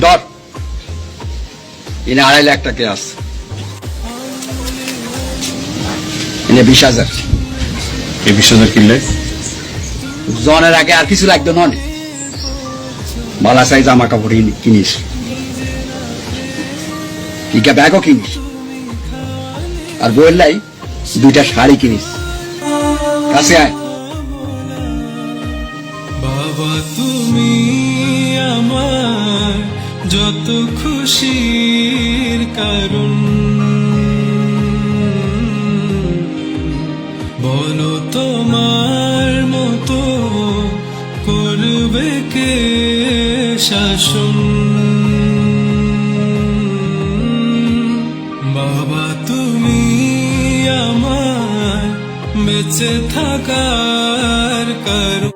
ধর এনে 2.5 লাখ টাকা আছে, এনে 20,000। এই 20,000 কিনলে জনের আগে আর কিছু লাগতো নন, বালা চাই জামা কাপড় কিনিস, টিকা ব্যাগও কিনিস, আর বইয়ের লাই 2টা শাড়ি কিনিস। কাছে আয়। বাবা তুমি আমার যত খুশির কারণ, বলো তোমার মতো করবে কে শাসন। বাবা তুমি আমার বেঁচে থাকার কারণ।